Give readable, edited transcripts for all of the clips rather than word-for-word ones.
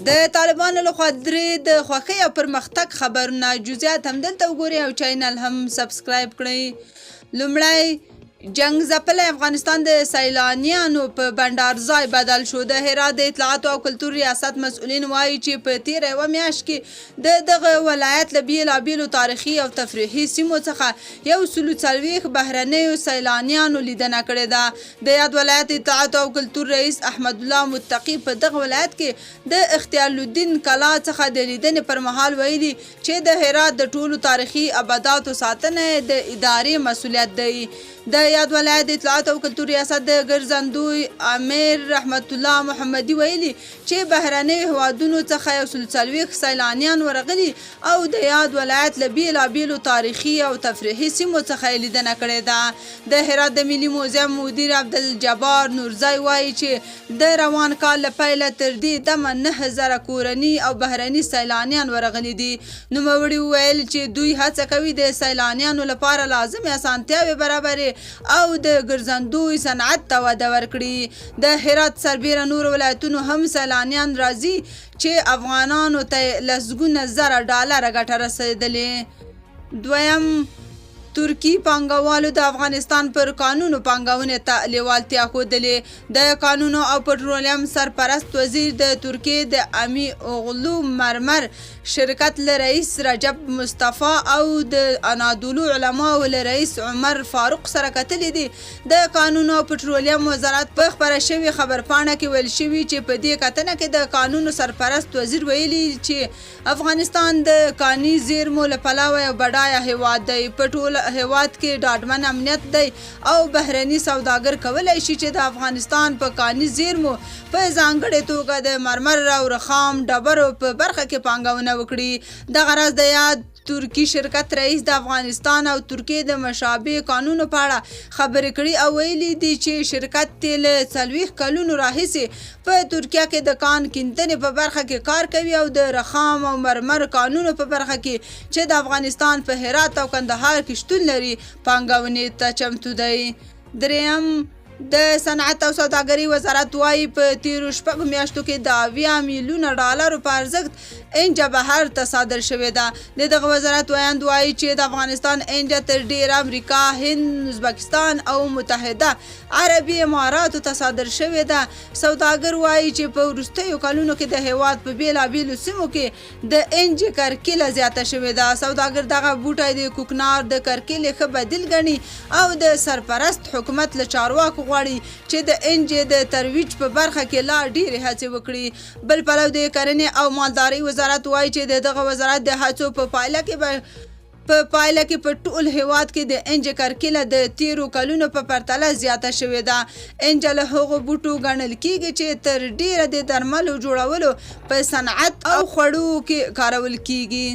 د طالبانو لخوا درې د خوښۍ او پرمختګ خبرونه جزئیات هم دلته وګورئ او چینل هم سبسکرایب کړئ. لومړی جنگ ځپلی افغانستان د سیلانیانو په بندرځای بدل شو. د هرات د اطلاعاتو او کلتور ریاست مسؤلین وایي چې په تیره یوه میاشت کې د دغه ولایت له بېلابېلو تاریخي او تفریحي سیمو څخه 140 بهرنیو سیلانیانو لیدنه کړې ده. د یاد ولایت اطلاعاتو او کلتور رئیس احمد الله متقي په دغه ولایت کې د اختیار الدین کلا څخه د لیدنې پر مهال ویلي چې د هرات د ټولو تاریخي ابداتو ساتنه د ادارې مسؤلیت دی. د یاد ولایت د اطلاعات او کلتور ریاست د ګرځندوی امیر رحمت الله محمدي ویلي چې بهرنیو هیوادونو څخه 140 سیلانیان ورغلي او د یاد ولایت له بېلابېلو تاریخي او تفریحي سیمو څخه لیدنه کړې ده. د هرات د ملي موزیم مدیر عبدالجبار نورزی وایي چې د روان کال له پیله تر دې دمه 9000 کورني او بهرني سیلانیان ورغلي دي. نوموړي وویل چې دوی هڅه کوي د سیلانیانو لپاره لازمې اسانتیاوې برابرې او د ګرځندوی صنعت ته وده ورکړي. د هرات سربیره نور ولایتونو هم سیلانیان راځي چې افغانانو ته لسګونه زره ډالره ګټه رسېدلې. دویم ترکی پانګوالو د افغانستان پر کانونو پانګونې ته لیوالتیا ښودلې. د کانونو او پټرولیم سرپرست وزیر د ترکیې د امی اوغلو مرمر شرکت له رئیس رجب مصطفی او د انادولو علماو له رئیس عمر فاروق سره کتلې دي. د کانونو او پټرولیم وزارت په خبره شوې خبرپاڼه کې ویل شوي چې په دې کتنه کې د کانونو سرپرست وزیر ویلي چې افغانستان د کاني زیرمو له پلوه یو بډایه هیواد دی. په ټول هیواد کې ډاډمن امنیت دی او بهرني سوداګر کولی شي چې د افغانستان په کاني زیرمو په ځانګړې توګه د مرمر او رخام ډبرو په برخه کې پانګونه وکړي. دغه راز د یاد ترکی شرکت رئیس د افغانستان او ترکیې د مشابه قانونو په اړه خبرې کړي او ویلي دي چې شرکت تیل 40 کلونو راهیسې په ترکیه کې د کان کیندنې په برخه کې کار کوي او د رخام او مرمر قانونو په برخه کې چې د افغانستان په هرات او کندهار کې شتون لري پانګونې ته چمتو دی. دریم د صنعت او سوداګرۍ وزارت وایي په تیرو 6 میاشتو کې د 80 میلیونه ډالرو په ارزښت انجه بهر ته صادر شوې ده. د دغه وزارت ویاند وایي چې د افغانستان انجه تر ډیره امریکا، هند، ازبکستان او متحده عربي اماراتو ته صادر شوې ده. سوداګر وایي چې په وروستیو کلونو کې د هیواد په بېلابېلو سیمو کې د انجې کرکیله زیاته شوې ده. سوداګر دغه بوټی د کوکنار د کرکیلې ښه بدیل ګڼي او د سرپرست حکومت له چارواکو غواړي چې د انجې د ترویج په برخه کې لا ډېرې هڅې وکړي. بل پلو د کرنې او مالدارۍ وزارت وایي چې دغه وزارت د هڅو په پایله کې په ټول هیواد کې د انجه کرکیله د تیرو کلونو په پرتله زیاته شوې ده. انجه له هغو بوټو ګڼل کیږي چې تر ډیره د درملو جوړولو په صنعت او خوړو کې کارول کیږي.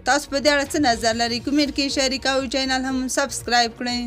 تاسو په دې اړه څه نظر لرئ؟ کومنټ کې شریک او چینل هم سبسکرایب کړئ.